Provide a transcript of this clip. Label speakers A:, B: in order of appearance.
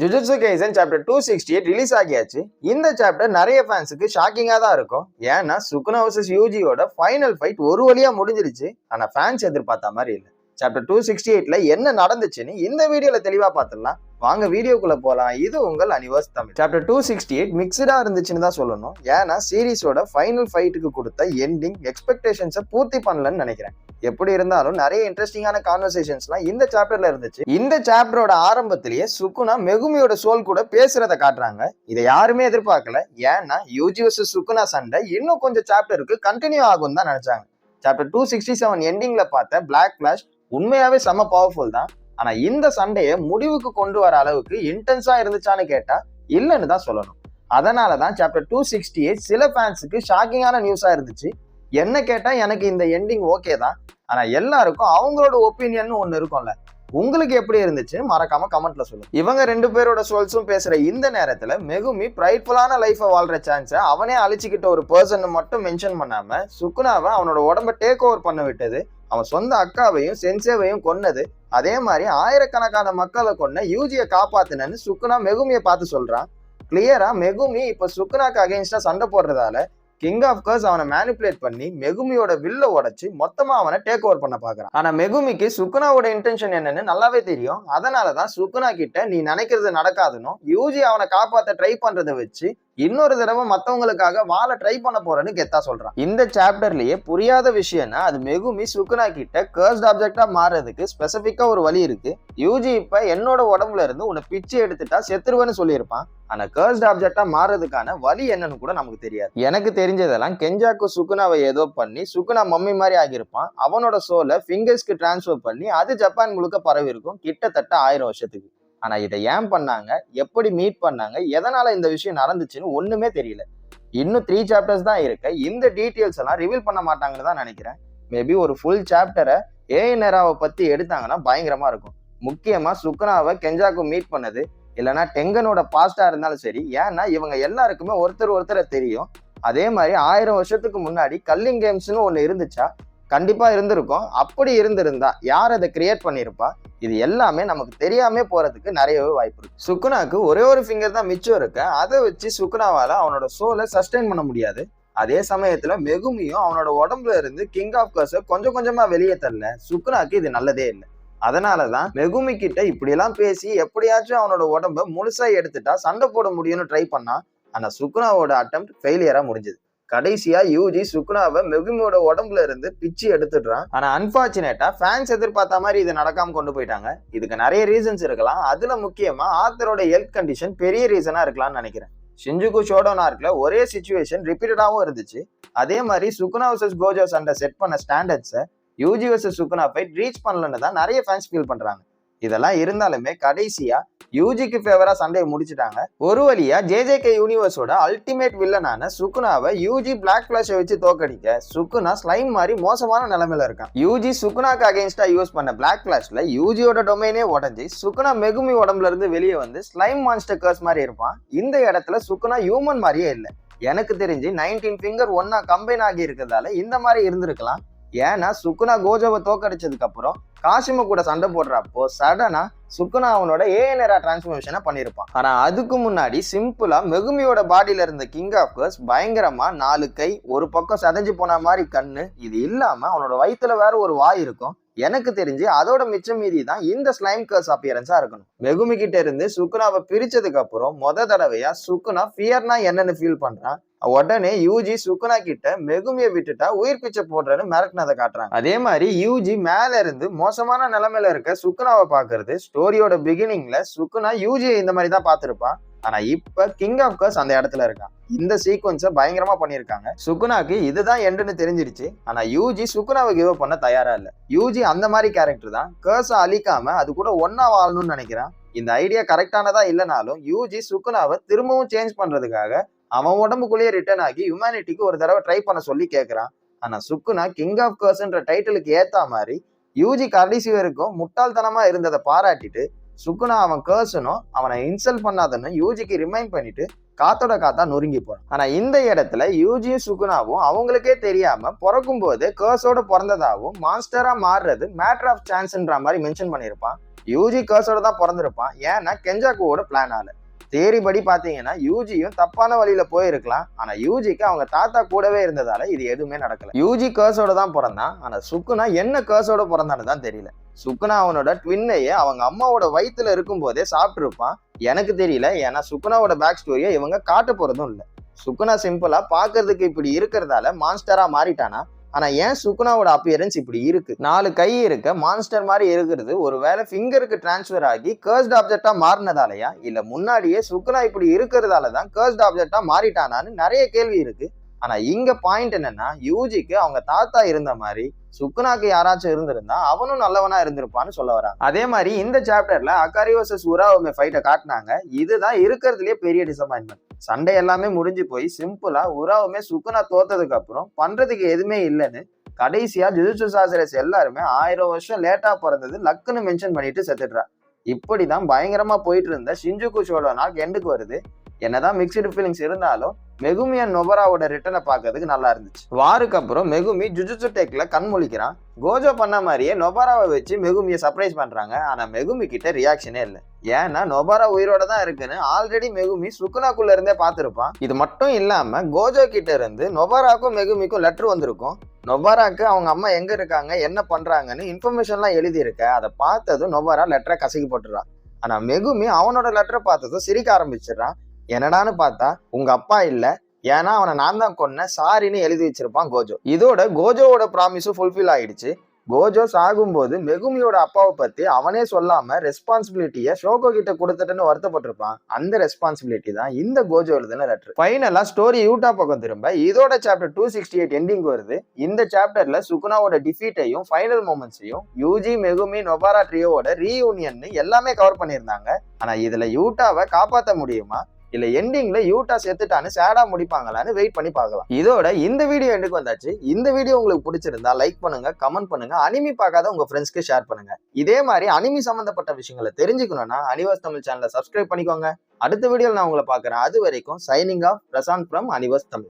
A: Jujutsu Kaisen chapter 268 release ஆகியாச்சு. இந்த chapter நிறைய ஃபேன்ஸுக்கு ஷாக்கிங்கா தான் இருக்கும். ஏன்னா சுகுனா வர்சஸ் யூஜியோட ஃபைனல் ஃபைட் ஒரு வழியா முடிஞ்சிருச்சு. ஆனா ஃபேன்ஸ் எதிர்பார்த்த மாதிரி இல்லை. சாப்டர் 268ல என்ன நடந்துச்சுன்னு இந்த வீடியோல தெளிவா பார்த்துடலாம். வாங்க வீடியோக்குள்ள போலாம். இது உங்கள் அனிவர்ஸ் தமிழ். சாப்டர் 268 மிக்சடா இருந்துச்சுன்னு தான் சொல்லணும். ஏன்னா சீரீஸோட ஃபைனல் ஃபைட்டுக்கு கொடுத்த எண்டிங் எக்ஸ்பெக்டேஷன்ஸை பூர்த்தி பண்ணலன்னு நினைக்கிறேன். எப்படி இருந்தாலும் நிறைய இன்ட்ரெஸ்டிங்கான கான்வர்சேஷன்ஸ்லாம் இந்த சாப்டர்ல இருந்துச்சு. இந்த சாப்டரோட ஆரம்பத்திலேயே சுகுனா மெகுமியோட சோல் கூட பேசுறத காட்டுறாங்க. இதை யாருமே எதிர்பார்க்கல. ஏன்னா யூஜி வர்சஸ் சுகுனா சண்டை இன்னும் கொஞ்சம் சாப்டருக்கு கண்டினியூ ஆகும் தான் நினைச்சாங்க. சாப்டர் 267 எண்டிங்ல பார்த்த பிளாக் ஃபிளாஷ் உண்மையாவே செம பவர்ஃபுல் தான். ஆனா இந்த சண்டையை முடிவுக்கு கொண்டு வர அளவுக்கு இன்டென்ஸா இருந்துச்சான்னு கேட்டா இல்லைன்னு தான் சொல்லணும். அதனாலதான் சாப்டர் 268 சில ஃபேன்ஸுக்கு ஷாக்கிங்கான நியூஸா இருந்துச்சு. என்ன கேட்டா எனக்கு இந்த எண்டிங் ஓகே தான். ஆனா எல்லாருக்கும் அவங்களோட ஒப்பீனியன் ஒண்ணு இருக்கும்ல. உங்களுக்கு எப்படி இருந்துச்சுன்னு மறக்காம கமெண்ட்ல சொல்லுங்க. இவங்க ரெண்டு பேரோட சோல்ஸும் பேசுற இந்த நேரத்துல மெகுமி பிரைட்ஃபுல்லான லைஃபை வாழ்ற சான்ஸை அவனே அழிச்சுக்கிட்ட ஒரு பர்சன் மட்டும் மென்ஷன் பண்ணாம சுகுனாவை அவனோட உடம்ப டேக் ஓவர் பண்ண விட்டது, அவன் சொந்த அக்காவையும் சென்சேவையும் கொன்னது, அதே மாதிரி ஆயிரக்கணக்கான மக்களை கொன்ன யூஜியை காப்பாத்தினு சுகுனா மெகுமியை பார்த்து சொல்றான். கிளியரா மெகுமி இப்ப சுகுனாக்கு அகைன்ஸ்டா சண்டை போடுறதால கிங் ஆஃப் கர்ஸ் அவனை மேனிபுலேட் பண்ணி மெகுமியோட வில்ல உடைச்சு மொத்தமா அவனை டேக் ஓவர் பண்ண பாக்குறான். ஆனா மெகுமிக்கு சுகுனாவோட இன்டென்ஷன் என்னன்னு நல்லாவே தெரியும். அதனாலதான் சுகுனா கிட்ட நீ நினைக்கிறது நடக்காதுன்னு யூஜி அவனை காப்பாத்த ட்ரை பண்றதை வச்சு இன்னொரு தடவை மத்தவங்களுக்காக வாழ ட்ரை பண்ண போறேன்னு கெத்தா சொல்றான். இந்த சாப்டர்லயே புரியாத விஷயம்னா அது மெகுமி சுகுனா கிட்ட கர்ஸ்ட் ஆப்ஜெக்டா மாறதுக்கு ஸ்பெசிபிக்கா ஒரு வழி இருக்கு. யூஜி இப்ப என்னோட உடம்புல இருந்து உன்னை பிச்சு எடுத்துட்டா செத்துருவேன்னு சொல்லியிருப்பான். ஆனா கர்ஸ்ட் ஆப்ஜெக்டா மாறதுக்கான வழி என்னன்னு கூட நமக்கு தெரியாது. எனக்கு தெரிஞ்சதெல்லாம் கெஞ்சாக்கு சுகுனாவை ஏதோ பண்ணி சுகுனா மம்மி மாதிரி ஆகியிருப்பான். அவனோட சோலை ஃபிங்கர்ஸ்க்கு டிரான்ஸ்ஃபர் பண்ணி அது ஜப்பான் முழுக்க பரவி இருக்கும் கிட்டத்தட்ட 1000 வருஷத்துக்கு. ஆனா இதை ஏன் பண்ணாங்க, எப்படி மீட் பண்ணாங்க, எதனால இந்த விஷயம் நடந்துச்சுன்னு ஒண்ணுமே தெரியல. இன்னும் 3 சாப்டர்ஸ் தான் இருக்கு. இந்த டீட்டெயில்ஸ் எல்லாம் ரிவீல் பண்ண மாட்டாங்கன்னு தான் நினைக்கிறேன். மேபி ஒரு ஃபுல் சாப்டரை ஏஎன்ஆராவை பத்தி எடுத்தாங்கன்னா பயங்கரமா இருக்கும். முக்கியமா சுகுனாவை கெஞ்சாக்கு மீட் பண்ணது, இல்லைன்னா டெங்கனோட பாஸ்டா இருந்தாலும் சரி. ஏன்னா இவங்க எல்லாருக்குமே ஒருத்தரை தெரியும். அதே மாதிரி 1000 வருஷத்துக்கு முன்னாடி கல்லிங் கேம்ஸ்னு ஒண்ணு இருந்துச்சா? கண்டிப்பா இருந்திருக்கும். அப்படி இருந்திருந்தா யார் அதை கிரியேட் பண்ணிருப்பா? இது எல்லாமே நமக்கு தெரியாம போறதுக்கு நிறையவே வாய்ப்பு இருக்கு. சுகுனாக்கு ஒரே ஒரு ஃபிங்கர் தான் மிச்சம் இருக்கு. அதை வச்சு சுகுனாவால அவனோட சோலை சஸ்டெயின் பண்ண முடியாது. அதே சமயத்துல மெகுமியும் அவனோட உடம்புல இருந்து கிங் ஆஃப் கர்ஸை கொஞ்சம் கொஞ்சமா வெளியே தரல. சுகுனாக்கு இது நல்லதே இல்லை. அதனாலதான் மெகுமி கிட்ட இப்படி எல்லாம் பேசி எப்படியாச்சும் அவனோட உடம்ப முழுசா எடுத்துட்டா சண்டை போட முடியும்னு ட்ரை பண்ணா. ஆனா சுகுனாவோட அட்டெம்ப்ட் ஃபெயிலியரா முடிஞ்சது. கடைசியா யூஜி சுகுனாவை மெகுமியோட உடம்புல இருந்து பிச்சு எடுத்துடுறான். ஆனா அன்பார்ச்சுனேட்டா ஃபேன்ஸ் எதிர்பார்த்த மாதிரி இது நடக்காம கொண்டு போயிட்டாங்க. இதுக்கு நிறைய ரீசன்ஸ் இருக்கலாம். அதுல முக்கியமா ஆத்தரோட ஹெல்த் கண்டிஷன் பெரிய ரீசனா இருக்கலாம்னு நினைக்கிறேன். ஷிஞ்சுகு ஷோடோன் ஆர்க்ல ஒரே சிச்சுவேஷன் ரிப்பீட்டடாவும் இருந்துச்சு. அதே மாதிரி சுகுனா வர்சஸ் கோஜோ சண்டை செட் பண்ண ஸ்டாண்டர்ட்ஸை Yuji versus Sukuna fight reach பண்ணலன்னு தான் நிறைய ஃபேன்ஸ் ஃபீல் பண்றாங்க. இதெல்லாம் இருந்தாலுமே கடைசியா யூஜிக்கு ஃபேவரா சண்டையை முடிச்சுட்டாங்க. ஒரு வழியா ஜேஜேகே யூனிவர்ஸோட அல்டிமேட் வில்லனான சுகுனாவை யூஜி பிளாக் ஃபிளாஷை வச்சு தோக்கடிக்க சுகுனா ஸ்லைம் மாதிரி மோசமான நிலைமையில இருக்கான். யூஜி சுகுனாக்கு அகைன்ஸ்டா யூஸ் பண்ண பிளாக் ஃபிளாஷ்ல யூஜியோட டொமைனே உடஞ்சி சுகுனா மெகுமி உடம்புல இருந்து வெளியே வந்து ஸ்லைம் மான்ஸ்டர் கர்ஸ் மாதிரி இருப்பான். இந்த இடத்துல சுகுனா ஹியூமன் மாதிரியே இல்லை. எனக்கு தெரிஞ்சு 19 ஃபிங்கர் ஒன்னா கம்பைன் ஆகி இருக்கிறதால இந்த மாதிரி இருந்திருக்கலாம். ஏன்னா சுகுனா கோஜோவை தோக்கடிச்சதுக்கு அப்புறம் காஷிமா கூட சண்டை போடுறப்போ சடனா சுகுனா அவனோட ஏஎன்ஆரா டிரான்ஸ்ஃபர்மேஷனை பண்ணியிருப்பான். ஆனா அதுக்கு முன்னாடி சிம்பிளா மெகுமியோட பாடியில இருந்த கிங் ஆஃப் கர்ஸ் பயங்கரமா 4 கை, ஒரு பக்கம் சதைஞ்சு போன மாதிரி கண்ணு, இது இல்லாம அவனோட வயிற்றுல வேற ஒரு வாய் இருக்கும். எனக்கு தெரிஞ்சு அதோட மிச்சம் மீதி தான் இந்த ஸ்லைம் கர்ஸ் அப்பியரன்ஸா இருக்கணும். மெகுமி கிட்ட இருந்து சுகுனாவை பிரிச்சதுக்கு அப்புறம் தடவையா சுகுனா ஃபியர்னா என்னன்னு ஃபீல் பண்றான். உடனே யூஜி சுகுனா கிட்ட மெகுமியை விட்டுட்டா உயிர் பிச்சை போடுறன்னு மிரட்டினதை காட்டுறாங்க. அதே மாதிரி யூஜி மேல இருந்து மோசமான நிலைமையில இருக்க சுகுனாவை பாக்குறது ஸ்டோரியோட பிகினிங்ல சுகுனா யூஜியை இந்த மாதிரி தான் பார்த்திருப்பான். ஆனா இப்ப கிங் ஆஃப் கர்ஸ் அந்த இடத்துல இருக்கான். இந்த சீக்வன்ஸை பயங்கரமா பண்ணியிருக்காங்க. சுகுனாக்கு இதுதான் எண்டுன்னு தெரிஞ்சிருச்சு. ஆனா யூஜி சுகுனாவை கிவ் அப் பண்ண தயாரா இல்ல. யூஜி அந்த மாதிரி கேரக்டர் தான். கர்ஸை அழிக்காம அது கூட ஒன்னா வாழணும்னு நினைக்கிறான். இந்த ஐடியா கரெக்டானதா இல்லைனாலும் யூஜி சுகுனாவை திரும்பவும் சேஞ்ச் பண்றதுக்காக அவன் உடம்புக்குள்ளேயே ரிட்டர்ன் ஆகி ஹியூமனிட்டிக்கு ஒரு தடவை ட்ரை பண்ண சொல்லி கேட்கிறான். ஆனா சுகுனா கிங் ஆஃப் கர்ஸ்ன்ற டைட்டிலுக்கு ஏத்தா மாதிரி யூஜி கடைசி வரைக்கும் முட்டாள்தனமா இருந்ததை பாராட்டிட்டு சுகுனா அவன் கர்சனும் அவனை இன்சல்ட் பண்ணாதன்னு யூஜிக்கு ரிமைண்ட் பண்ணிட்டு காத்தோட காத்தா நொறுங்கி போறான். ஆனா இந்த இடத்துல யூஜியும் சுகுனாவும் அவங்களுக்கே தெரியாம பிறக்கும் போது கர்ஸோட பிறந்ததாகவும் மான்ஸ்டரா மாறுறது மேட்டர் ஆஃப் சான்ஸ்ன்ற மாதிரி மென்ஷன் பண்ணியிருப்பான். யூஜி கர்ஸோட தான் பிறந்திருப்பான். ஏன்னா கெஞ்சாக்குவோட பிளானால. தேரி படி பாத்தீங்கன்னா யூஜியும் தப்பான வழியில போயிருக்கலாம். ஆனா யூஜிக்கு அவங்க தாத்தா கூடவே இருந்ததால இது எதுவுமே நடக்கல. யூஜி கர்ஸோட தான் பிறந்தான். ஆனா சுக்குனா என்ன கர்ஸோட பிறந்தான்னு தான் தெரியல. சுக்குனா அவனோட ட்வின்னையே அவங்க அம்மாவோட வயித்துல இருக்கும் போதே சாப்பிட்டு இருப்பான். எனக்கு தெரியல, ஏன்னா சுக்குனாவோட பேக் ஸ்டோரியை இவங்க காட்ட போறதும் இல்லை. சுக்குனா சிம்பிளா பாக்குறதுக்கு இப்படி இருக்கிறதால மான்ஸ்டரா மாறிட்டானா? ஆனா ஏன் சுக்குனாவோட அப்பியரன்ஸ் இப்படி இருக்கு? 4 கை இருக்க மான்ஸ்டர் மாதிரி இருக்கிறது ஒருவேளை ஃபிங்கருக்கு டிரான்ஸ்பர் ஆகி கர்ஸ்ட் ஆப்ஜெக்டா மாறினதாலயா, இல்ல முன்னாடியே சுக்குனா இப்படி இருக்கிறதால தான் கர்ஸ்ட் ஆப்ஜெக்டா மாறிட்டானான்னு நிறைய கேள்வி இருக்கு. ஆனா இங்க பாயிண்ட் என்னன்னா, யூஜிக்கு அவங்க தாத்தா இருந்த மாதிரி சுக்குனாக்கு யாராச்சும் இருந்திருந்தா அவனும் நல்லவனா இருந்திருப்பான்னு சொல்ல வராங்க. அதே மாதிரி இந்த சாப்டர்ல அகாரி வர்சஸ் உராவுமே ஃபைட்டை காட்டினாங்க. இதுதான் இருக்கிறதுலயே பெரிய டிசப்பாயின்மெண்ட். சண்டை எல்லாமே முடிஞ்சு போய் சிம்பிளா உராவுமே சுக்குனா தோத்ததுக்கு அப்புறம் பண்றதுக்கு எதுவுமே இல்லைன்னு கடைசியா ஜுஜுட்சு சாசரஸ் எல்லாருமே 1000 வருஷம் லேட்டா பிறந்தது லக்குன்னு மென்ஷன் பண்ணிட்டு செத்துடுறா. இப்படிதான் பயங்கரமா போயிட்டு இருந்த ஷின்ஜுகு ஷோட நாக் எண்டுக்கு வருது. என்னதான் மிக்சடு ஃபீலிங்ஸ் இருந்தாலும் மெகுமி அண்ட் நொபராவோட ரிட்டனை பார்க்கறதுக்கு நல்லா இருந்துச்சு. வாருக்கு அப்புறம் மெகுமி ஜுஜுட்சு டெக்ல கண் முழிக்கிறான். கோஜோ பண்ண மாதிரியே நொபாராவை வச்சு மெகுமியை சர்ப்ரைஸ் பண்றாங்க. ஆனா மெகுமி கிட்ட ரியாக்ஷனே இல்லை. ஏன்னா நொபாரா உயிரோட தான் இருக்குன்னு ஆல்ரெடி மெகுமி சுக்குனாக்குள்ள இருந்தே பார்த்திருப்பான். இது மட்டும் இல்லாம கோஜோ கிட்ட இருந்து நொபாராக்கும் மெகுமிக்கும் லெட்டர் வந்திருக்கும். நொபாராக்கு அவங்க அம்மா எங்க இருக்காங்க, என்ன பண்றாங்கன்னு இன்ஃபர்மேஷன்லாம் எழுதி இருக்க. அதை பார்த்ததும் நொபாரா லெட்டரை கசக்கி போட்டுறான். ஆனா மெகுமி அவனோட லெட்டரை பார்த்ததும் சிரிக்க ஆரம்பிச்சிடறான். என்னடான்னு பார்த்தா உங்க அப்பா இல்ல, ஏன்னா அவனை நான் தான் கொன்னேன் சாரின்னு எழுதி வச்சிருப்பான் கோஜோ. இதோட கோஜோவோட ப்ராமிஸும் ஃபுல்ஃபில் ஆயிடுச்சு. கோஜோ சாகும்போது மெகுமியோட அப்பாவை பத்தி அவனே சொல்லாம ரெஸ்பான்சிபிலிட்டியை ஷோகோ கிட்ட கொடுத்துட்டுன்னு வருத்தப்பட்டிருப்பான். அந்த ரெஸ்பான்சிபிலிட்டி தான் இந்த கோஜோ எழுதுன லெட்டர். ஃபைனலா ஸ்டோரி யூட்டா பக்கம் திரும்ப இதோட சாப்டர் 268 எண்டிங் வருது. இந்த சாப்டர்ல சுகுனாவோட டிஃபீட்டையும் ஃபைனல் மூமெண்ட்ஸையும் யூஜி மெகுமி நொபாரா ட்ரியோவோட ரீயூனியன் எல்லாமே கவர் பண்ணியிருந்தாங்க. ஆனா இதுல யூட்டாவை காப்பாற்ற முடியுமா, இல்ல எண்டிங்ல யூட்டா செத்துட்டான்னு சேடா முடிப்பாங்களான்னு வெயிட் பண்ணி பார்க்கலாம். இதோட இந்த வீடியோ எண்டுக்கு வந்தாச்சு. இந்த வீடியோ உங்களுக்கு பிடிச்சிருந்தா லைக் பண்ணுங்க, கமெண்ட் பண்ணுங்க, அனிமி பார்க்காத உங்க ஃப்ரெண்ட்ஸ்க்கு ஷேர் பண்ணுங்க. இதே மாதிரி அனிமி சம்பந்தப்பட்ட விஷயங்களை தெரிஞ்சுக்கணும்னா அனிவர்ஸ் தமிழ் சேனலை சப்ஸ்கிரைப் பண்ணிக்கோங்க. அடுத்த வீடியோல நான் உங்களை பார்க்கறேன். அது வரைக்கும் signing off Prashanth from Aniverse Tamil.